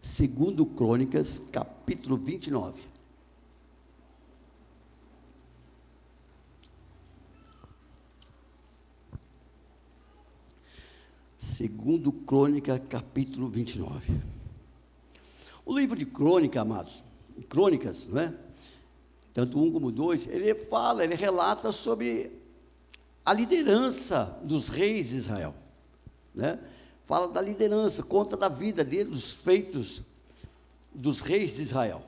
Segundo Crônicas, capítulo 29. Segundo Crônica, capítulo 29. O livro de Crônica, amados, Crônicas, não é? Tanto um como dois, ele relata sobre a liderança dos reis de Israel, né? Fala da liderança, conta da vida dele, dos feitos dos reis de Israel.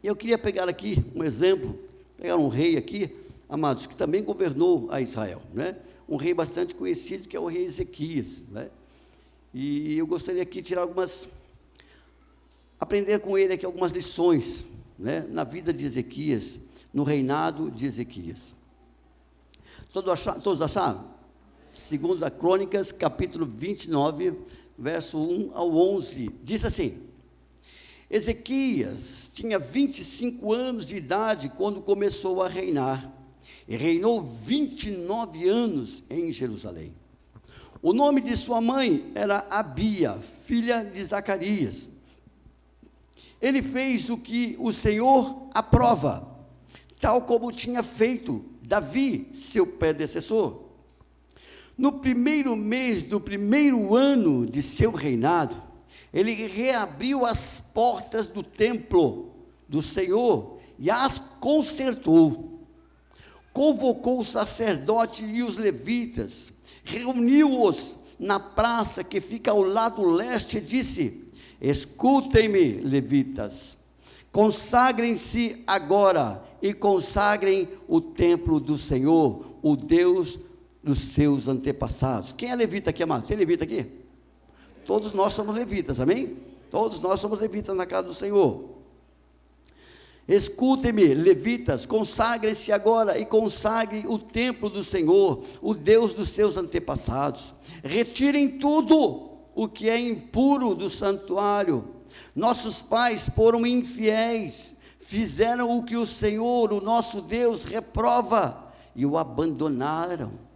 Eu queria pegar aqui um exemplo, pegar um rei aqui, amados, que também governou a Israel, né? Um rei bastante conhecido, que é o rei Ezequias, né? E eu gostaria aqui de tirar aprender com ele aqui algumas lições, né? Na vida de Ezequias, no reinado de Ezequias. Todos acharam? Segundo Crônicas, capítulo 29, verso 1 ao 11, diz assim: Ezequias tinha 25 anos de idade quando começou a reinar, e reinou 29 anos em Jerusalém. O nome de sua mãe era Abia, filha de Zacarias. Ele fez o que o Senhor aprova, tal como tinha feito Davi, seu predecessor. No primeiro mês do primeiro ano de seu reinado, ele reabriu as portas do templo do Senhor e as consertou. Convocou os sacerdotes e os levitas, reuniu-os na praça que fica ao lado leste e disse: escutem-me, levitas, consagrem-se agora e consagrem o templo do Senhor, o Deus dos seus antepassados. Quem é levita aqui, amado? Tem levita aqui? Todos nós somos levitas, amém? Todos nós somos levitas na casa do Senhor. Escutem-me, levitas, consagrem-se agora e consagrem o templo do Senhor, o Deus dos seus antepassados. Retirem tudo o que é impuro do santuário. Nossos pais foram infiéis, fizeram o que o Senhor, o nosso Deus, reprova, e o abandonaram.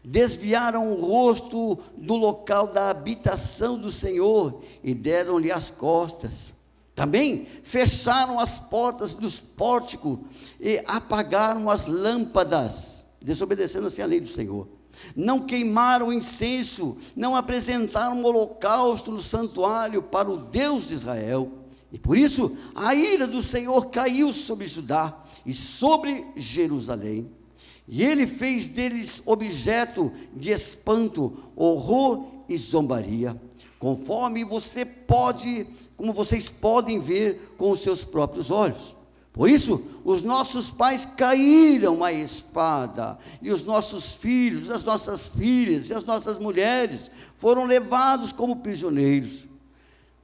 Desviaram o rosto do local da habitação do Senhor e deram-lhe as costas. Também fecharam as portas dos pórticos e apagaram as lâmpadas, desobedecendo assim a lei do Senhor. Não queimaram incenso, não apresentaram holocausto no santuário para o Deus de Israel. E por isso a ira do Senhor caiu sobre Judá e sobre Jerusalém. E ele fez deles objeto de espanto, horror e zombaria, como vocês podem ver com os seus próprios olhos. Por isso, os nossos pais caíram à espada, e os nossos filhos, as nossas filhas e as nossas mulheres foram levados como prisioneiros.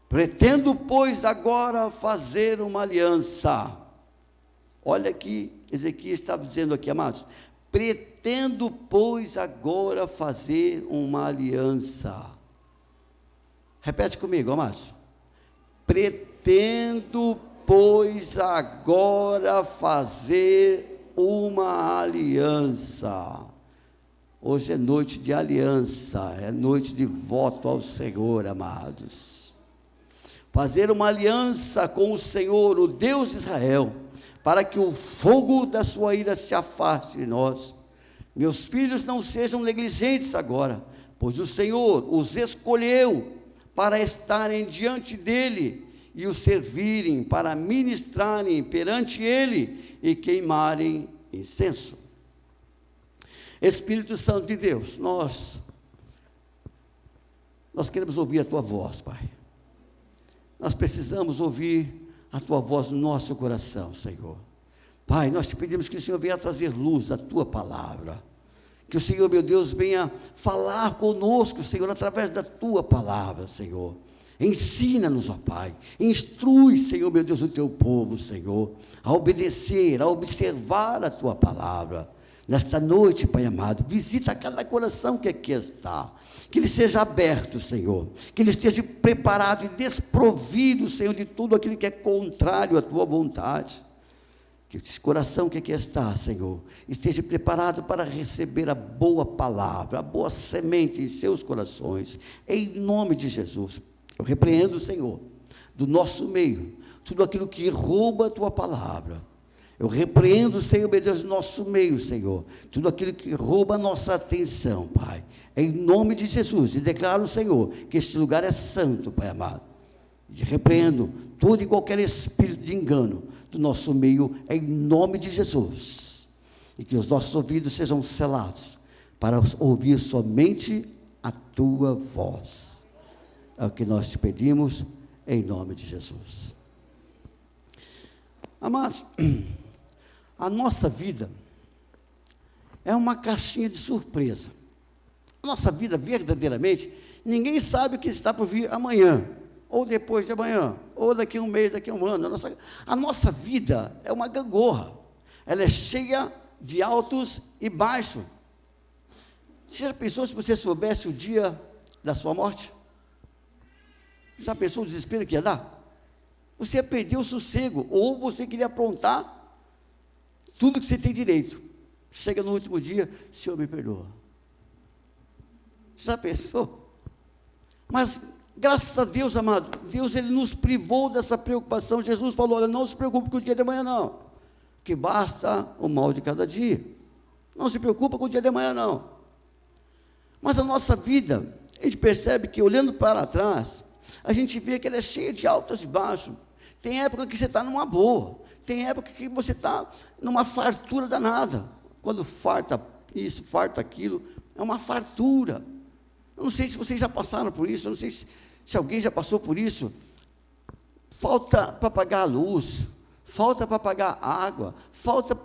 Pretendo, pois, agora fazer uma aliança. Olha que Ezequias estava dizendo aqui, amados. Pretendo, pois, agora fazer uma aliança. Repete comigo, amados. Pretendo, pois, agora fazer uma aliança. Hoje é noite de aliança, é noite de voto ao Senhor, amados. Fazer uma aliança com o Senhor, o Deus de Israel, para que o fogo da sua ira se afaste de nós. Meus filhos não sejam negligentes agora, pois o Senhor os escolheu para estarem diante dele e o servirem, para ministrarem perante ele e queimarem incenso. Espírito Santo de Deus, nós queremos ouvir a tua voz, Pai. Nós precisamos ouvir a tua voz no nosso coração, Senhor. Pai, nós te pedimos que o Senhor venha trazer luz à tua palavra, que o Senhor, meu Deus, venha falar conosco, Senhor, através da tua palavra, Senhor. Ensina-nos, ó Pai, instrui, Senhor, meu Deus, o teu povo, Senhor, a obedecer, a observar a tua palavra. Nesta noite, Pai amado, visita cada coração que aqui está, que ele seja aberto, Senhor, que ele esteja preparado e desprovido, Senhor, de tudo aquilo que é contrário à tua vontade. Que esse coração que aqui está, Senhor, esteja preparado para receber a boa palavra, a boa semente em seus corações, em nome de Jesus. Eu repreendo, Senhor, do nosso meio, tudo aquilo que rouba a tua palavra. Eu repreendo, Senhor, meu Deus, do nosso meio, Senhor, tudo aquilo que rouba a nossa atenção, Pai, em nome de Jesus, e declaro, Senhor, que este lugar é santo, Pai amado, e repreendo todo e qualquer espírito de engano do nosso meio, em nome de Jesus, e que os nossos ouvidos sejam selados, para ouvir somente a tua voz, é o que nós te pedimos, em nome de Jesus. Amados, a nossa vida é uma caixinha de surpresa. A nossa vida, verdadeiramente, ninguém sabe o que está por vir amanhã, ou depois de amanhã, ou daqui a um mês, daqui a um ano. A nossa vida é uma gangorra, ela é cheia de altos e baixos. Você já pensou se você soubesse o dia da sua morte? Já pensou o desespero que ia dar? Você ia perder o sossego, ou você queria aprontar tudo que você tem direito. Chega no último dia, Senhor, me perdoa. Já pensou? Mas, graças a Deus, amado, Deus, Ele nos privou dessa preocupação. Jesus falou, olha, não se preocupe com o dia de amanhã, não, que basta o mal de cada dia. Não se preocupa com o dia de amanhã, não. Mas a nossa vida, a gente percebe que, olhando para trás, a gente vê que ela é cheia de altos e baixos. Tem época que você está numa boa, tem época que você está numa fartura danada. Quando farta isso, farta aquilo, é uma fartura. Eu não sei se vocês já passaram por isso, eu não sei se alguém já passou por isso. Falta para pagar a luz, falta para pagar a água, falta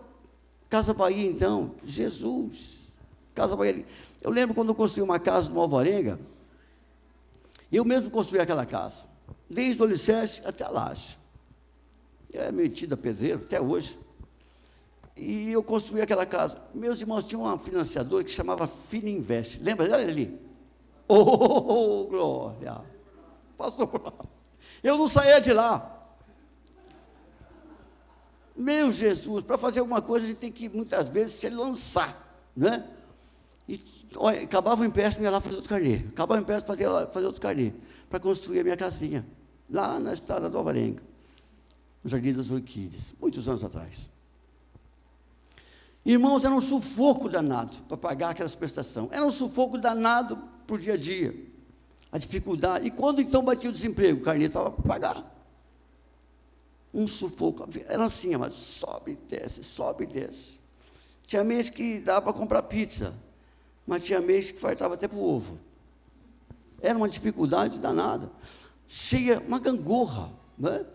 Casa Bahia, então, Jesus, Casa Bahia. Eu lembro quando eu construí uma casa no Alvarenga, eu mesmo construí aquela casa, desde o alicerce até a laje. Eu era metido a pedreiro, até hoje. E eu construí aquela casa. Meus irmãos tinham uma financiadora que chamava Fininvest. Lembra dela ali? Oh, glória! Passou por lá. Eu não saía de lá. Meu Jesus, para fazer alguma coisa a gente tem que, muitas vezes, se lançar, né? E olha, acabava o empréstimo e ia lá fazer outro carnê. Acabava o empréstimo e fazer outro carnê, para construir a minha casinha, lá na estrada do Alvarenga, no Jardim das Orquídeas, muitos anos atrás. Irmãos, era um sufoco danado para pagar aquelas prestações, era um sufoco danado para o dia a dia, a dificuldade. E quando então batia o desemprego, o carnê estava para pagar. Um sufoco, era assim, mas sobe e desce, sobe e desce. Tinha mês que dava para comprar pizza, mas tinha mês que faltava até para o ovo. Era uma dificuldade danada, cheia, uma gangorra, né?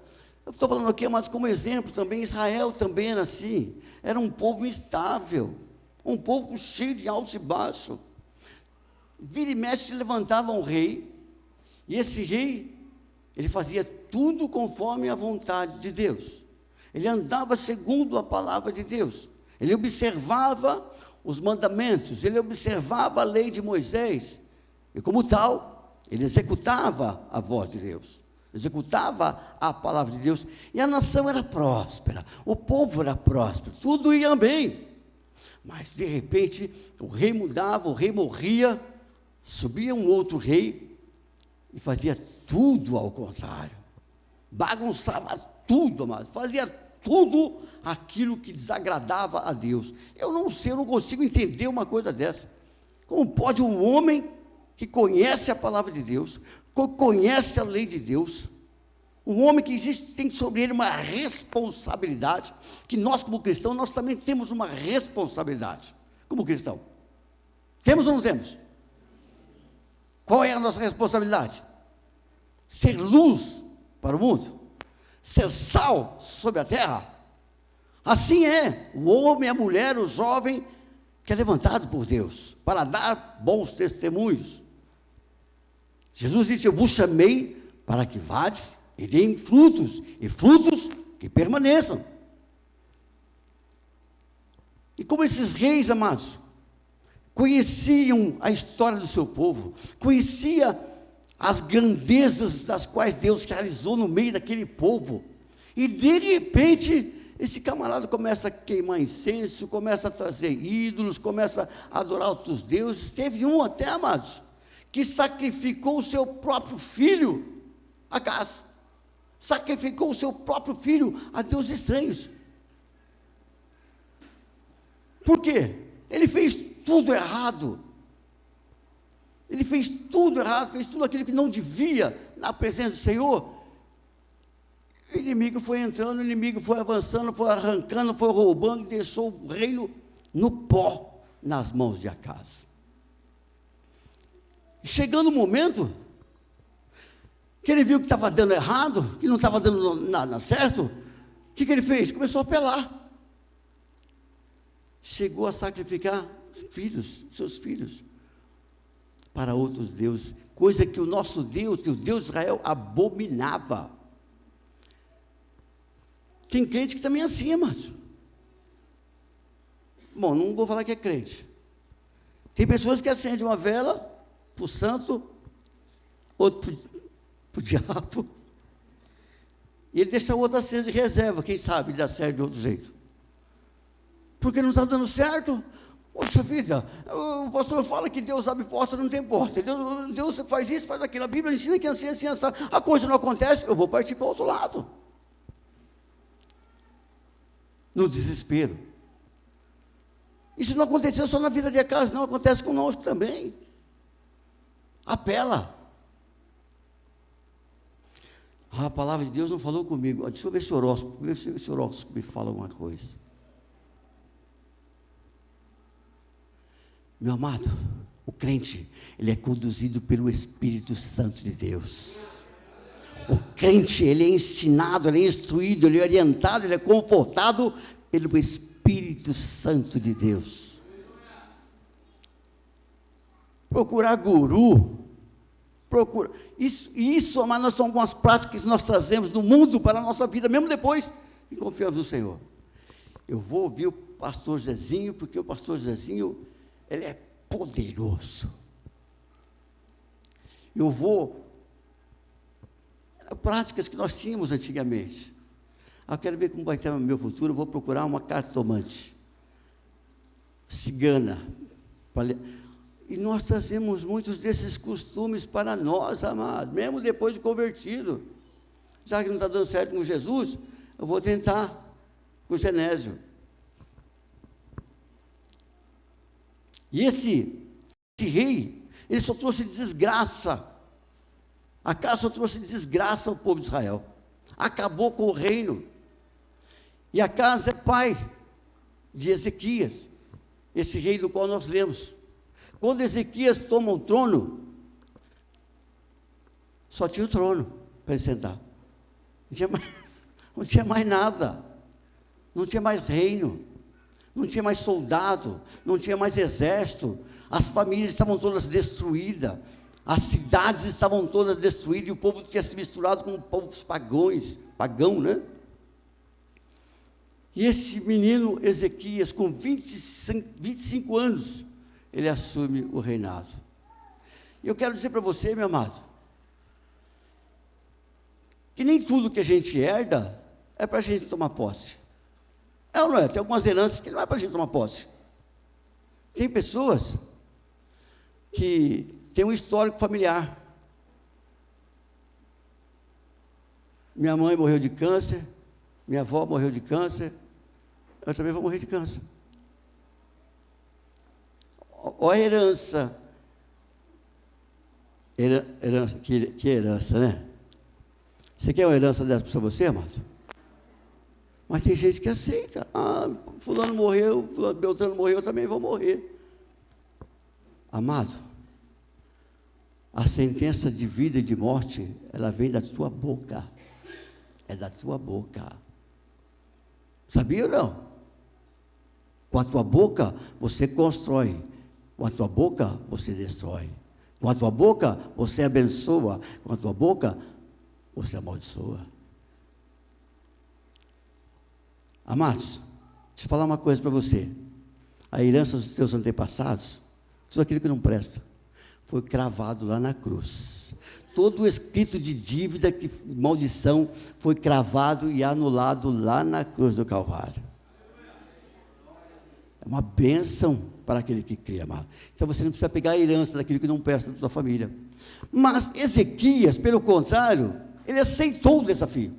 Eu estou falando aqui, mas como exemplo também, Israel também era assim, era um povo instável, um povo cheio de altos e baixos. Vira e mexe levantava um rei, e esse rei, ele fazia tudo conforme a vontade de Deus, ele andava segundo a palavra de Deus, ele observava os mandamentos, ele observava a lei de Moisés, e como tal, ele executava a voz de Deus, executava a palavra de Deus, e a nação era próspera, o povo era próspero, tudo ia bem. Mas de repente o rei mudava, o rei morria, subia um outro rei e fazia tudo ao contrário, bagunçava tudo, amado, fazia tudo aquilo que desagradava a Deus. Eu não sei, eu não consigo entender uma coisa dessa. Como pode um homem que conhece a palavra de Deus, conhece a lei de Deus, um homem que existe, tem sobre ele uma responsabilidade, que nós como cristãos, nós também temos uma responsabilidade, como cristão, temos ou não temos? Qual é a nossa responsabilidade? Ser luz para o mundo, ser sal sobre a terra. Assim é o homem, a mulher, o jovem, que é levantado por Deus, para dar bons testemunhos. Jesus disse, eu vos chamei para que vades e deem frutos, e frutos que permaneçam. E como esses reis, amados, conheciam a história do seu povo, conhecia as grandezas das quais Deus realizou no meio daquele povo, e de repente, esse camarada começa a queimar incenso, começa a trazer ídolos, começa a adorar outros deuses. Teve um até, amados, que sacrificou o seu próprio filho, Acás. sacrificou o seu próprio filho a deuses estranhos. Por quê? Ele fez tudo errado. Ele fez tudo errado, fez tudo aquilo que não devia na presença do Senhor. O inimigo foi entrando, o inimigo foi avançando, foi arrancando, foi roubando e deixou o reino no pó nas mãos de Acaz. Chegando o momento que ele viu que estava dando errado, que não estava dando nada certo, o que ele fez? Começou a apelar. Chegou a sacrificar filhos, seus filhos, para outros deuses, coisa que o nosso Deus, que o Deus de Israel, abominava. Tem crente que também é assim, amados. Bom, não vou falar que é crente. Tem pessoas que acendem uma vela para o santo, outro para o diabo, e ele deixa o outro acesa de reserva, quem sabe dá certo de outro jeito. Porque não está dando certo. Poxa vida, o pastor fala que Deus abre porta, não tem porta. Deus faz isso, faz aquilo. A Bíblia ensina que assim, assim, assim. A coisa não acontece, eu vou partir para o outro lado. No desespero. Isso não aconteceu só na vida de Acaz, não, acontece conosco também. Apela. A palavra de Deus não falou comigo. Deixa eu ver se o horóscopo me fala alguma coisa. Meu amado, o crente, ele é conduzido pelo Espírito Santo de Deus. O crente, ele é ensinado, ele é instruído, ele é orientado, ele é confortado pelo Espírito Santo de Deus. Procurar guru, isso, mas nós são algumas práticas que nós trazemos do mundo para a nossa vida, mesmo depois que confiamos no Senhor. Eu vou ouvir o pastor Zezinho, porque o pastor Zezinho, ele é poderoso. Eu vou... práticas que nós tínhamos antigamente. Eu quero ver como vai ter no meu futuro, eu vou procurar uma cartomante, cigana. E nós trazemos muitos desses costumes para nós, amados, mesmo depois de convertido. Já que não está dando certo com Jesus, eu vou tentar com o Genésio. E esse rei, ele só trouxe desgraça. Acaz só trouxe desgraça ao povo de Israel. Acabou com o reino. E Acaz é pai de Ezequias, esse rei do qual nós lemos. Quando Ezequias toma o trono, só tinha o trono para ele sentar. Não tinha mais nada. Não tinha mais reino. Não tinha mais soldado. Não tinha mais exército. As famílias estavam todas destruídas. As cidades estavam todas destruídas. E o povo tinha se misturado com povos pagão, né? E esse menino Ezequias, com 25 anos, ele assume o reinado. E eu quero dizer para você, meu amado, que nem tudo que a gente herda é para a gente tomar posse. É ou não é? Tem algumas heranças que não é para a gente tomar posse. Tem pessoas que têm um histórico familiar. Minha mãe morreu de câncer, minha avó morreu de câncer, eu também vou morrer de câncer. Olha a herança. Que herança, né? Você quer uma herança dessa para você, amado? Mas tem gente que aceita. Ah, fulano morreu, fulano Beltrano morreu, eu também vou morrer. Amado, a sentença de vida e de morte, ela vem da tua boca. É da tua boca. Sabia ou não? Com a tua boca, você constrói. Com a tua boca, você destrói. Com a tua boca, você abençoa. Com a tua boca, você amaldiçoa. Amados, deixa eu falar uma coisa para você. A herança dos teus antepassados, tudo aquilo que não presta, foi cravado lá na cruz. Todo o escrito de dívida, maldição, foi cravado e anulado lá na cruz do Calvário. É uma bênção para aquele que crê, amado. Então você não precisa pegar a herança daquilo que não presta na sua família. Mas Ezequias, pelo contrário, ele aceitou o desafio,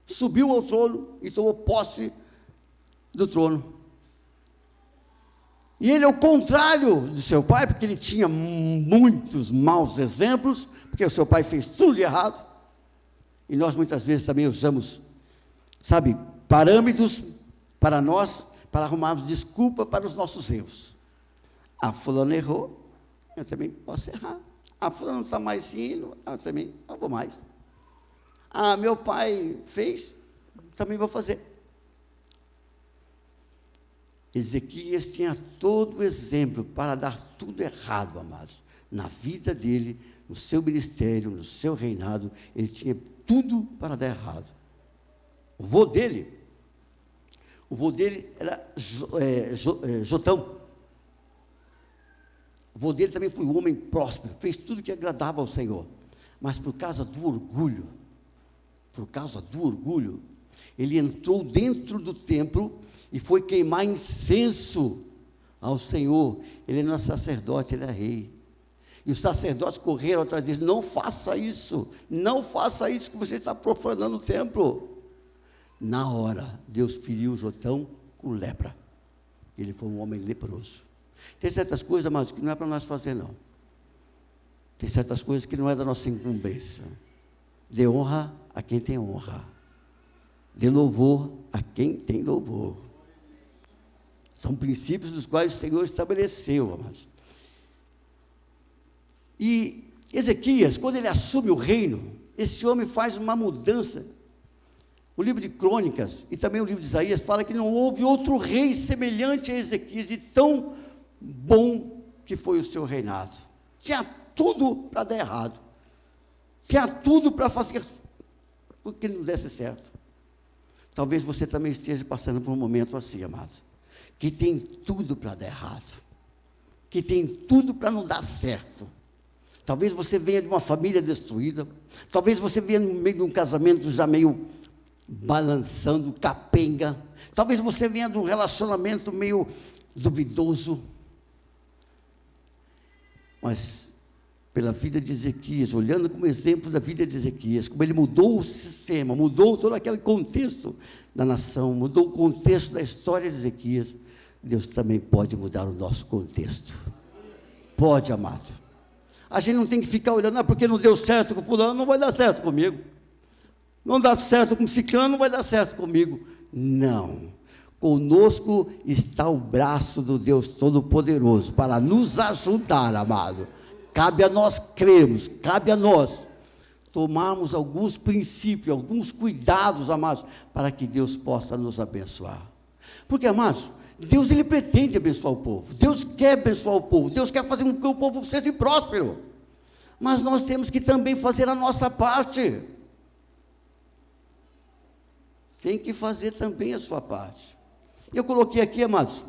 subiu ao trono e tomou posse do trono. E ele, ao contrário do seu pai, porque ele tinha muitos maus exemplos, porque o seu pai fez tudo de errado, e nós muitas vezes também usamos, sabe, parâmetros para nós, para arrumarmos desculpa para os nossos erros. Fulano errou, eu também posso errar. Fulano não está mais indo, eu também não vou mais. Meu pai fez, também vou fazer. Ezequias tinha todo o exemplo para dar tudo errado, amados. Na vida dele, no seu ministério, no seu reinado, ele tinha tudo para dar errado. O vô dele era Jotão. O vô dele também foi um homem próspero, fez tudo que agradava ao Senhor. Mas por causa do orgulho, ele entrou dentro do templo e foi queimar incenso ao Senhor. Ele não é sacerdote, ele é rei. E os sacerdotes correram atrás dele: não faça isso que você está profanando o templo. Na hora, Deus feriu Jotão com lepra. Ele foi um homem leproso. Tem certas coisas, amados, que não é para nós fazer, não. Tem certas coisas que não é da nossa incumbência. Dê honra a quem tem honra. Dê louvor a quem tem louvor. São princípios dos quais o Senhor estabeleceu, amados. E Ezequias, quando ele assume o reino, esse homem faz uma mudança. O livro de Crônicas e também o livro de Isaías fala que não houve outro rei semelhante a Ezequias, e tão bom que foi o seu reinado. Tinha tudo para dar errado. Tinha tudo para fazer o que não desse certo. Talvez você também esteja passando por um momento assim, amado, que tem tudo para dar errado, que tem tudo para não dar certo. Talvez você venha de uma família destruída, talvez você venha no meio de um casamento já meio balançando, capenga, talvez você venha de um relacionamento meio duvidoso, mas pela vida de Ezequias, olhando como exemplo da vida de Ezequias, como ele mudou o sistema, mudou todo aquele contexto da nação, mudou o contexto da história de Ezequias, Deus também pode mudar o nosso contexto. Pode, amado. A gente não tem que ficar olhando: porque não deu certo com fulano, não vai dar certo comigo. Não dá certo com ciclano, não vai dar certo comigo. Não. Conosco está o braço do Deus Todo-Poderoso para nos ajudar, amado. Cabe a nós crermos, cabe a nós tomarmos alguns princípios, alguns cuidados, amados, para que Deus possa nos abençoar. Porque, amados, Deus, ele pretende abençoar o povo. Deus quer abençoar o povo. Deus quer fazer com que o povo seja próspero. Mas nós temos que também fazer a nossa parte. Tem que fazer também a sua parte. Eu coloquei aqui, amados,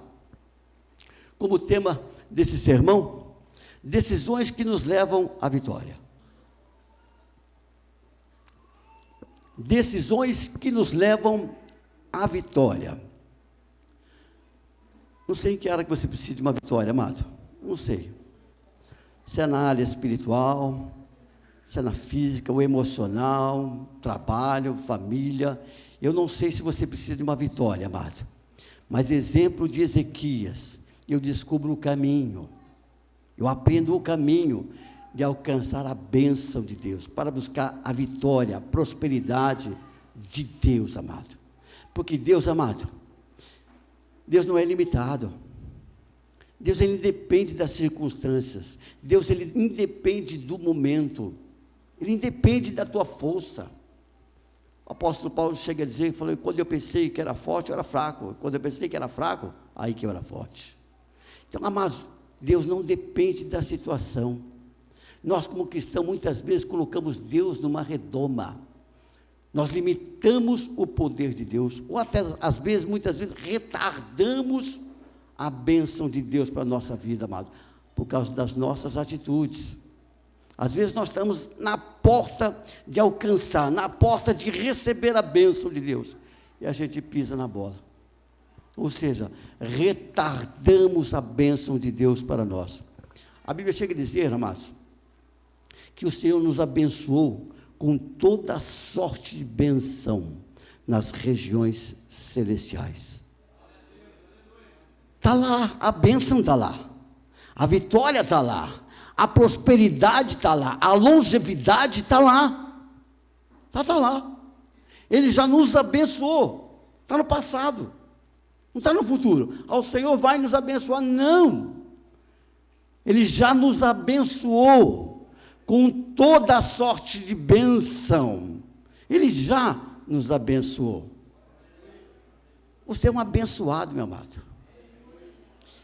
como tema desse sermão, decisões que nos levam à vitória. Decisões que nos levam à vitória. Não sei em que área que você precisa de uma vitória, amado. Não sei. Se é na área espiritual, se é na física ou emocional, trabalho, família. Eu não sei se você precisa de uma vitória, amado. Mas exemplo de Ezequias, eu descubro o caminho. Eu aprendo o caminho de alcançar a bênção de Deus, para buscar a vitória, a prosperidade de Deus, amado. Porque Deus, amado, Deus não é limitado. Deus, ele independe das circunstâncias. Deus, ele independe do momento. Ele independe da tua força. O apóstolo Paulo chega a dizer, falou: quando eu pensei que era forte, eu era fraco. Quando eu pensei que era fraco, aí que eu era forte. Então, amados, Deus não depende da situação. Nós, como cristãos, muitas vezes colocamos Deus numa redoma. Nós limitamos o poder de Deus, ou até, às vezes, muitas vezes, retardamos a bênção de Deus para a nossa vida, amado, por causa das nossas atitudes. Às vezes nós estamos na porta de alcançar, na porta de receber a bênção de Deus, e a gente pisa na bola. Ou seja, retardamos a bênção de Deus para nós. A Bíblia chega a dizer, amados, que o Senhor nos abençoou com toda sorte de bênção nas regiões celestiais. Está lá, a bênção está lá, a vitória está lá, a prosperidade está lá, a longevidade está lá, está lá. Ele já nos abençoou, está no passado, não está no futuro. O Senhor vai nos abençoar, não. Ele já nos abençoou com toda a sorte de bênção. Ele já nos abençoou. Você é um abençoado, meu amado.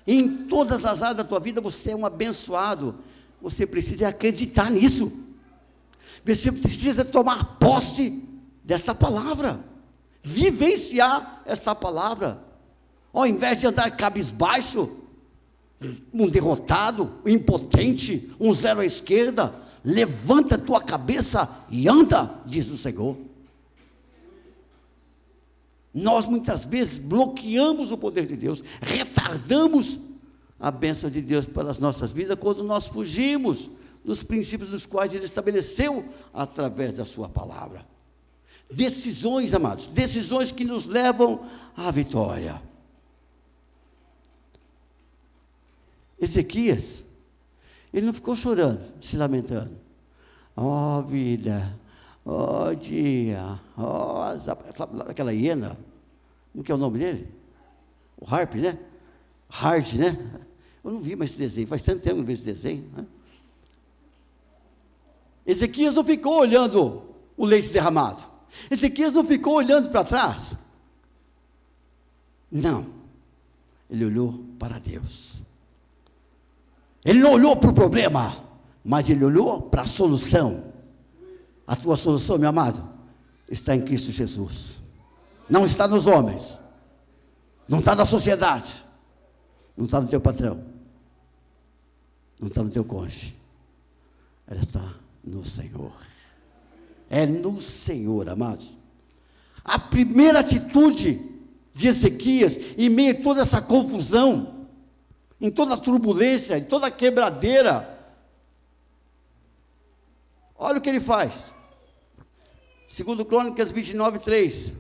Em todas as áreas da tua vida você é um abençoado. Você precisa acreditar nisso. Você precisa tomar posse desta palavra, vivenciar esta palavra. Ao invés de andar cabisbaixo, um derrotado, um impotente, um zero à esquerda, levanta a tua cabeça e anda, diz o Senhor. Nós muitas vezes bloqueamos o poder de Deus, retardamos a bênção de Deus para as nossas vidas, quando nós fugimos dos princípios dos quais Ele estabeleceu através da sua palavra. Decisões, amados, decisões que nos levam à vitória. Ezequias, ele não ficou chorando, se lamentando. Ó vida, ó dia, ó aquela hiena, como que é o nome dele? O Harp, né? Hard, né? Eu não vi mais esse desenho, faz tanto tempo que eu não vi esse desenho, né? Ezequias não ficou olhando o leite derramado. Ezequias não ficou olhando para trás. Não, ele olhou para Deus. Ele não olhou para o problema, mas ele olhou para a solução. A tua solução, meu amado, está em Cristo Jesus. Não está nos homens, não está na sociedade, não está no teu patrão, não está no teu cônjuge. Ela está no Senhor. É no Senhor, amados. A primeira atitude de Ezequias, em meio a toda essa confusão, em toda a turbulência, em toda a quebradeira, olha o que ele faz. 2 Crônicas 29:3.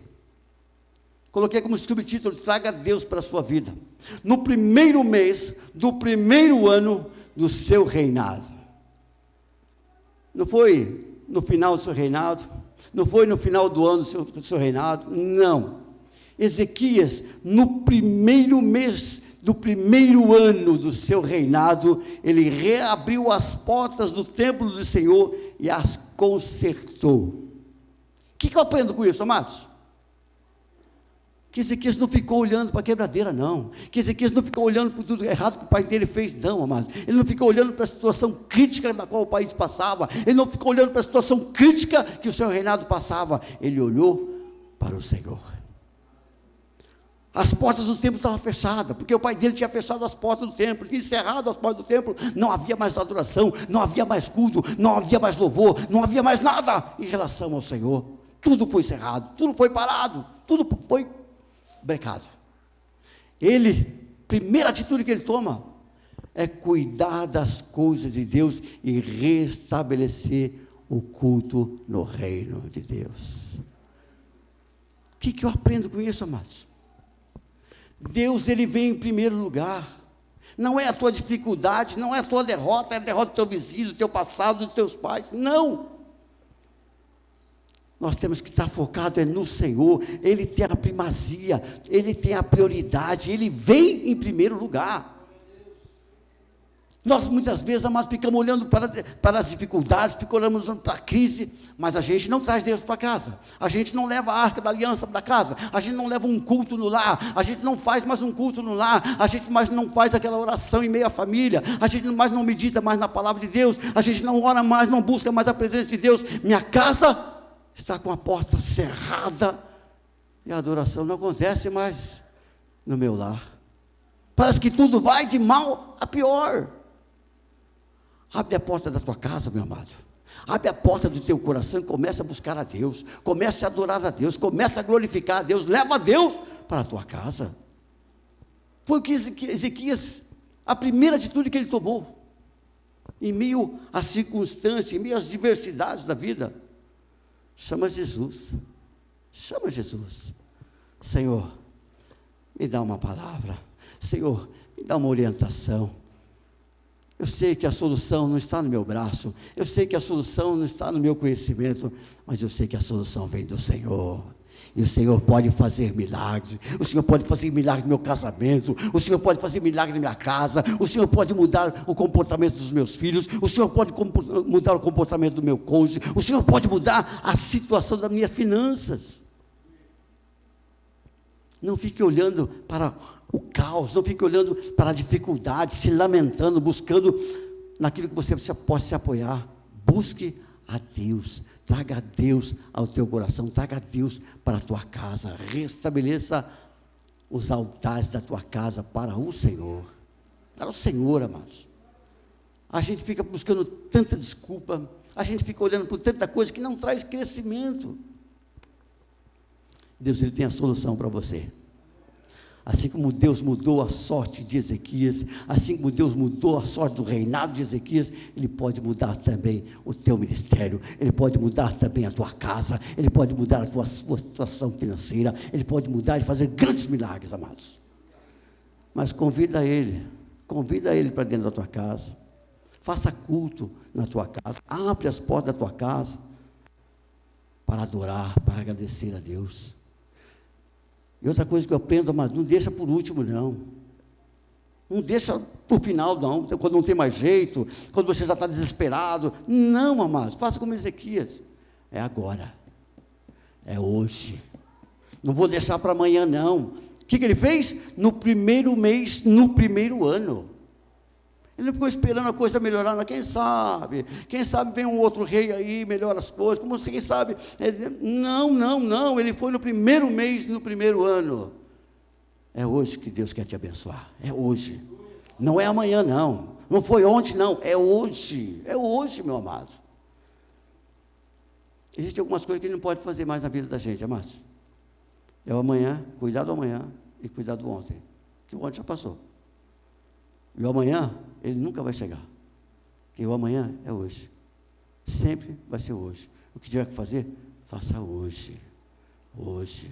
Coloquei como subtítulo: traga Deus para a sua vida, no primeiro mês do primeiro ano do seu reinado. Não foi no final do seu reinado, não foi no final do ano do seu reinado, não. Ezequias, no primeiro mês do primeiro ano do seu reinado, ele reabriu as portas do templo do Senhor e as consertou. O que eu aprendo com isso, amados? Que Ezequias não ficou olhando para a quebradeira, não. Que Ezequias não ficou olhando para tudo errado que o pai dele fez, não, amados. Ele não ficou olhando para a situação crítica na qual o país passava. Ele não ficou olhando para a situação crítica que o seu reinado passava. Ele olhou para o Senhor. As portas do templo estavam fechadas, porque o pai dele tinha fechado as portas do templo, tinha encerrado as portas do templo. Não havia mais adoração, não havia mais culto, não havia mais louvor, não havia mais nada em relação ao Senhor. Tudo foi cerrado, tudo foi parado, tudo foi brecado. Ele, primeira atitude que ele toma é cuidar das coisas de Deus e restabelecer o culto no reino de Deus. O que eu aprendo com isso, amados? Deus, ele vem em primeiro lugar. Não é a tua dificuldade, não é a tua derrota, é a derrota do teu vizinho, do teu passado, dos teus pais, não. Nós temos que estar focados no Senhor. Ele tem a primazia, Ele tem a prioridade, Ele vem em primeiro lugar. Nós muitas vezes, amados, ficamos olhando para as dificuldades, ficamos olhando para a crise, mas a gente não traz Deus para casa, a gente não leva a arca da aliança para casa, a gente não leva um culto no lar, a gente não faz mais um culto no lar, a gente mais não faz aquela oração em meio à família, a gente mais não medita mais na palavra de Deus, a gente não ora mais, não busca mais a presença de Deus. Minha casa está com a porta cerrada e a adoração não acontece mais no meu lar. Parece que tudo vai de mal a pior. Abre a porta da tua casa, meu amado. Abre a porta do teu coração e começa a buscar a Deus. Comece a adorar a Deus. Comece a glorificar a Deus. Leva a Deus para a tua casa. Foi o que Ezequias, a primeira atitude que ele tomou. Em meio às circunstâncias, em meio às diversidades da vida. Chama Jesus. Chama Jesus. Senhor, me dá uma palavra. Senhor, me dá uma orientação. Eu sei que a solução não está no meu braço, eu sei que a solução não está no meu conhecimento, mas eu sei que a solução vem do Senhor. E o Senhor pode fazer milagres, o Senhor pode fazer milagre no meu casamento, o Senhor pode fazer milagre na minha casa, o Senhor pode mudar o comportamento dos meus filhos, o Senhor pode mudar o comportamento do meu cônjuge, o Senhor pode mudar a situação das minhas finanças. Não fique olhando para o caos, não fique olhando para a dificuldade, se lamentando, buscando naquilo que você possa se apoiar. Busque a Deus, traga a Deus ao teu coração, traga a Deus para a tua casa, restabeleça os altares da tua casa para o Senhor, amados. A gente fica buscando tanta desculpa, a gente fica olhando por tanta coisa que não traz crescimento. Deus, Ele tem a solução para você. Assim como Deus mudou a sorte de Ezequias, assim como Deus mudou a sorte do reinado de Ezequias, Ele pode mudar também o teu ministério, Ele pode mudar também a tua casa, Ele pode mudar a tua situação financeira, Ele pode mudar e fazer grandes milagres, amados. Mas convida Ele para dentro da tua casa, faça culto na tua casa, abre as portas da tua casa, para adorar, para agradecer a Deus. E outra coisa que eu aprendo, amado, não deixa por último, não. Não deixa por final, não, quando não tem mais jeito, quando você já está desesperado. Não, amados, faça como Ezequias. É agora, é hoje. Não vou deixar para amanhã, não. O que ele fez? No primeiro mês, no primeiro ano. Ele não ficou esperando a coisa melhorar, não. Quem sabe vem um outro rei aí, melhora as coisas, como quem sabe, não, ele foi no primeiro mês, no primeiro ano. É hoje que Deus quer te abençoar, é hoje, não é amanhã, não foi ontem, não, é hoje, meu amado. Existem algumas coisas que ele não pode fazer mais na vida da gente, amados. É o amanhã, cuidar do amanhã e cuidar do ontem, que o ontem já passou. E o amanhã, ele nunca vai chegar. Porque o amanhã é hoje. Sempre vai ser hoje. O que tiver que fazer, faça hoje. Hoje.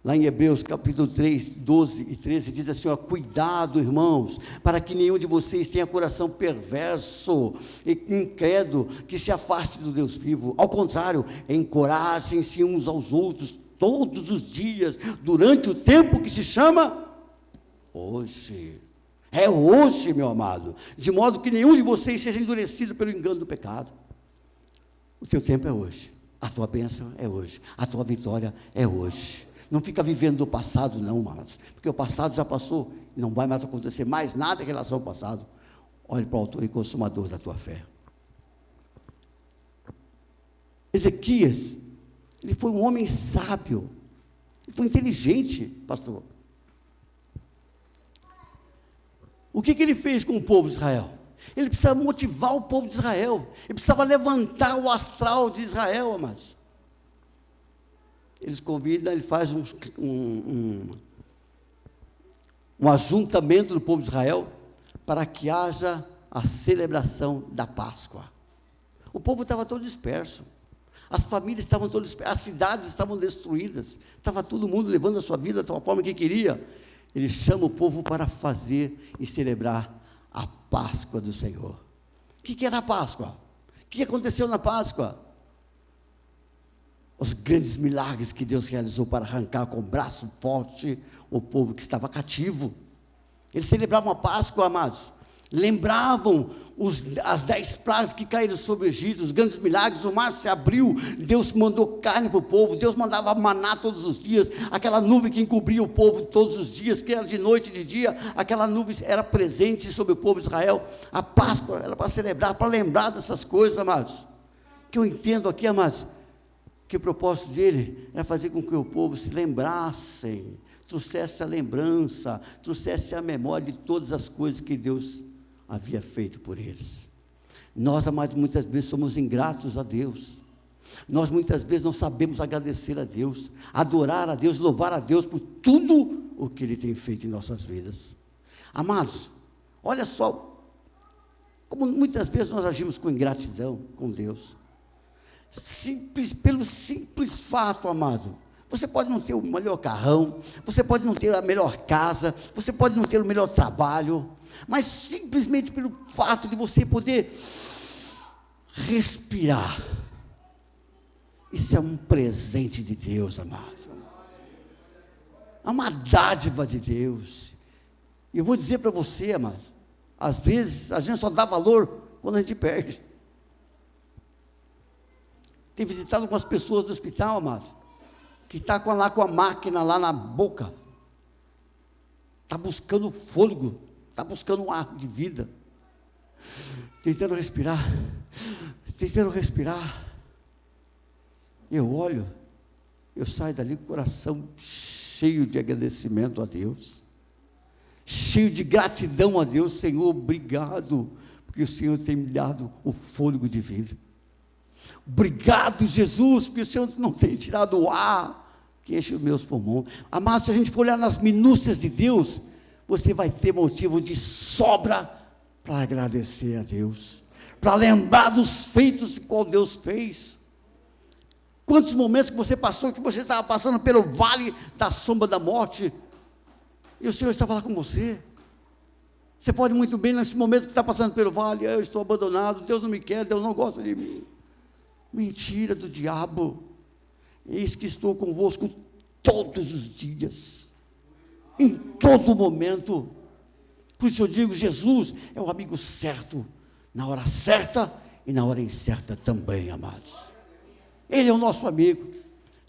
Lá em Hebreus, capítulo 3, 12 e 13, diz assim, ó, cuidado, irmãos, para que nenhum de vocês tenha coração perverso e incrédulo, que se afaste do Deus vivo. Ao contrário, encorajem-se uns aos outros, todos os dias, durante o tempo que se chama hoje. É hoje, meu amado, de modo que nenhum de vocês seja endurecido pelo engano do pecado. O teu tempo é hoje, a tua bênção é hoje, a tua vitória é hoje. Não fica vivendo do passado, não, amados, porque o passado já passou, e não vai mais acontecer mais nada em relação ao passado. Olhe para o autor e consumador da tua fé. Ezequias, ele foi um homem sábio, ele foi inteligente, pastor. O que ele fez com o povo de Israel? Ele precisava motivar o povo de Israel, ele precisava levantar o astral de Israel, amados. Eles convidam, ele faz um ajuntamento do povo de Israel, para que haja a celebração da Páscoa. O povo estava todo disperso, as famílias estavam todas dispersas, as cidades estavam destruídas, estava todo mundo levando a sua vida da forma que queria. Ele chama o povo para fazer e celebrar a Páscoa do Senhor. O que era a Páscoa? O que aconteceu na Páscoa? Os grandes milagres que Deus realizou para arrancar com o braço forte o povo que estava cativo. Eles celebravam a Páscoa, amados. Lembravam as 10 pragas que caíram sobre o Egito, os grandes milagres, o mar se abriu, Deus mandou carne para o povo, Deus mandava maná todos os dias, aquela nuvem que encobria o povo todos os dias, que era de noite e de dia, aquela nuvem era presente sobre o povo de Israel. A Páscoa era para celebrar, para lembrar dessas coisas, amados. Que eu entendo aqui, amados, que o propósito dele era fazer com que o povo se lembrassem, trouxesse a lembrança, trouxesse a memória de todas as coisas que Deus havia feito por eles. Nós, amados, muitas vezes somos ingratos a Deus. Nós muitas vezes não sabemos agradecer a Deus, adorar a Deus, louvar a Deus por tudo o que Ele tem feito em nossas vidas. Amados, olha só como muitas vezes nós agimos com ingratidão com Deus. Pelo simples fato, amado. Você pode não ter o melhor carrão, você pode não ter a melhor casa, você pode não ter o melhor trabalho, mas simplesmente pelo fato de você poder respirar, isso é um presente de Deus, amado. É uma dádiva de Deus. E eu vou dizer para você, amado, às vezes a gente só dá valor quando a gente perde. Tem visitado algumas pessoas do hospital, amado, que está lá com a máquina lá na boca, está buscando fôlego, está buscando um ar de vida, tentando respirar. Eu olho, eu saio dali com o coração cheio de agradecimento a Deus, cheio de gratidão a Deus. Senhor, obrigado, porque o Senhor tem me dado o fôlego de vida. Obrigado, Jesus, porque o Senhor não tem tirado o ar que enche os meus pulmões. Amado, se a gente for olhar nas minúcias de Deus, você vai ter motivo de sobra para agradecer a Deus, para lembrar dos feitos que Deus fez. Quantos momentos que você passou, que você estava passando pelo vale da sombra da morte, e o Senhor estava lá com você. Você pode muito bem, nesse momento que está passando pelo vale, eu estou abandonado, Deus não me quer, Deus não gosta de mim. Mentira do diabo. Eis que estou convosco todos os dias, em todo momento. Por isso eu digo, Jesus é o amigo certo, na hora certa e na hora incerta também, amados. Ele é o nosso amigo.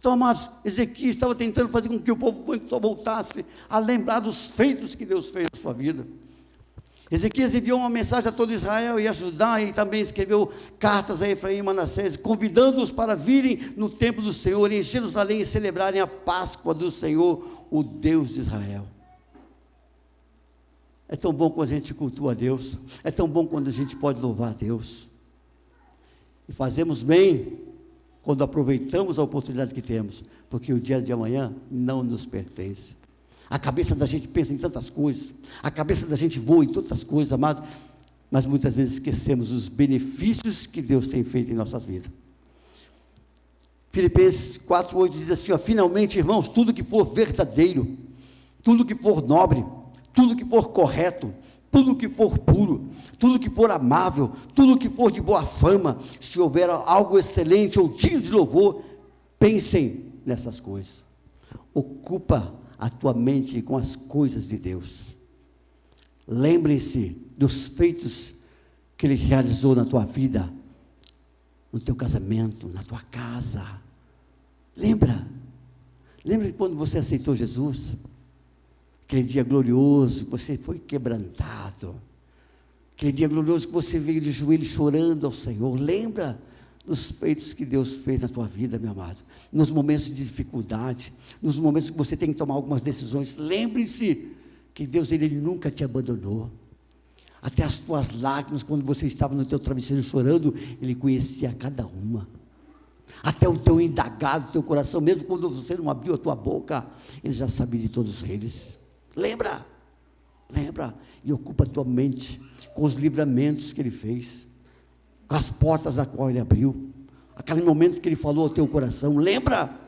Então, amados, Ezequias estava tentando fazer com que o povo só voltasse a lembrar dos feitos que Deus fez na sua vida. Ezequias enviou uma mensagem a todo Israel e a Judá, e também escreveu cartas a Efraim e Manassés, convidando-os para virem no templo do Senhor, em Jerusalém, e celebrarem a Páscoa do Senhor, o Deus de Israel. É tão bom quando a gente cultua a Deus, é tão bom quando a gente pode louvar a Deus, e fazemos bem quando aproveitamos a oportunidade que temos, porque o dia de amanhã não nos pertence. A cabeça da gente pensa em tantas coisas, a cabeça da gente voa em tantas coisas, amado, mas muitas vezes esquecemos os benefícios que Deus tem feito em nossas vidas. Filipenses 4:8 diz assim, finalmente, irmãos, tudo que for verdadeiro, tudo que for nobre, tudo que for correto, tudo que for puro, tudo que for amável, tudo que for de boa fama, se houver algo excelente ou digno de louvor, pensem nessas coisas. Ocupa a tua mente com as coisas de Deus. Lembre-se dos feitos que Ele realizou na tua vida, no teu casamento, na tua casa. Lembra de quando você aceitou Jesus, aquele dia glorioso, que você foi quebrantado, aquele dia glorioso que você veio de joelhos chorando ao Senhor. Lembra dos feitos que Deus fez na tua vida, meu amado, nos momentos de dificuldade, nos momentos que você tem que tomar algumas decisões. Lembre-se que Deus, Ele nunca te abandonou. Até as tuas lágrimas, quando você estava no teu travesseiro chorando, Ele conhecia cada uma. Até o teu indagado, o teu coração, mesmo quando você não abriu a tua boca, Ele já sabia de todos eles. Lembra, e ocupa a tua mente com os livramentos que Ele fez, com as portas a qual Ele abriu, aquele momento que Ele falou ao teu coração. Lembra?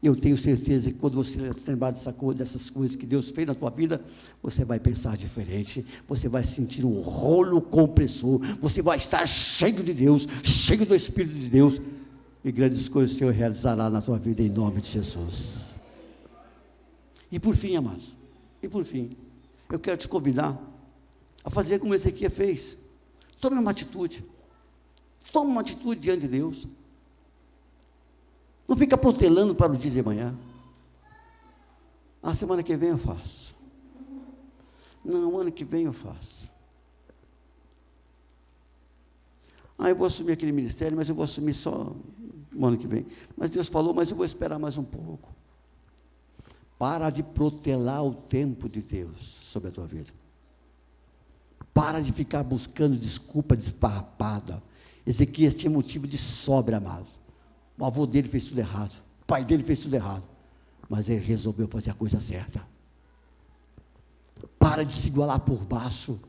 Eu tenho certeza que quando você lembrar dessas coisas que Deus fez na tua vida, você vai pensar diferente, você vai sentir um rolo compressor, você vai estar cheio de Deus, cheio do Espírito de Deus, e grandes coisas o Senhor realizará na tua vida, em nome de Jesus. E por fim, amados, eu quero te convidar a fazer como Ezequias fez. Tome uma atitude diante de Deus. Não fica protelando para o dia de amanhã. A semana que vem eu faço. Não, ano que vem eu faço. Eu vou assumir aquele ministério, mas eu vou assumir só no ano que vem. Mas Deus falou, mas eu vou esperar mais um pouco. Para de protelar o tempo de Deus sobre a tua vida. Para de ficar buscando desculpa desparrapada. Ezequias tinha motivo de sobra, amado. O avô dele fez tudo errado, o pai dele fez tudo errado, mas ele resolveu fazer a coisa certa. Para de se igualar por baixo,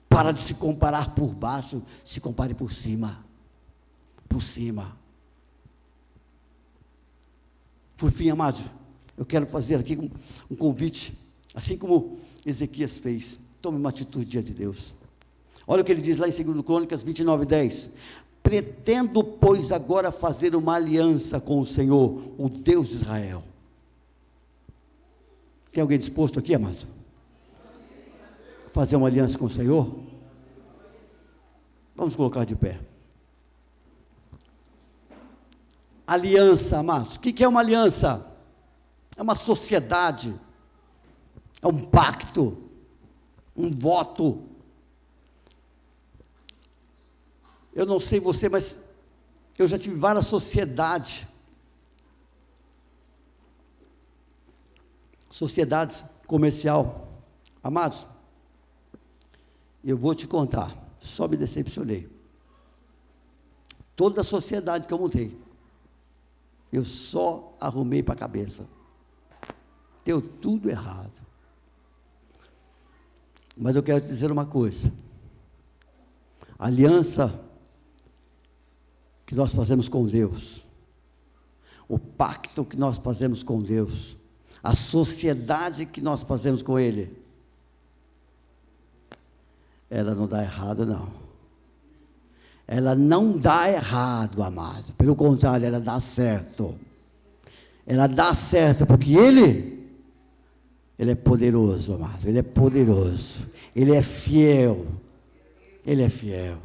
para de se comparar por baixo, se compare por cima. por cima. Por fim, amados, eu quero fazer aqui um convite, assim como Ezequias fez. Tome uma atitude diante de Deus. Olha o que ele diz lá em 2 Crônicas 29:10. Pretendo, pois, agora fazer uma aliança com o Senhor, o Deus de Israel. Tem alguém disposto aqui, amado? Fazer uma aliança com o Senhor? Vamos colocar de pé. Aliança, amados. O que é uma aliança? É uma sociedade, é um pacto, um voto. Eu não sei você, mas eu já tive várias sociedades comercial. Amados, eu vou te contar, só me decepcionei. Toda a sociedade que eu montei, eu só arrumei para a cabeça. Deu tudo errado. Mas eu quero te dizer uma coisa. A aliança que nós fazemos com Deus, o pacto que nós fazemos com Deus, a sociedade que nós fazemos com Ele, ela não dá errado, não. Ela não dá errado, amado. Pelo contrário, ela dá certo. Ela dá certo porque Ele é poderoso, amado. Ele é poderoso. Ele é fiel. Ele é fiel.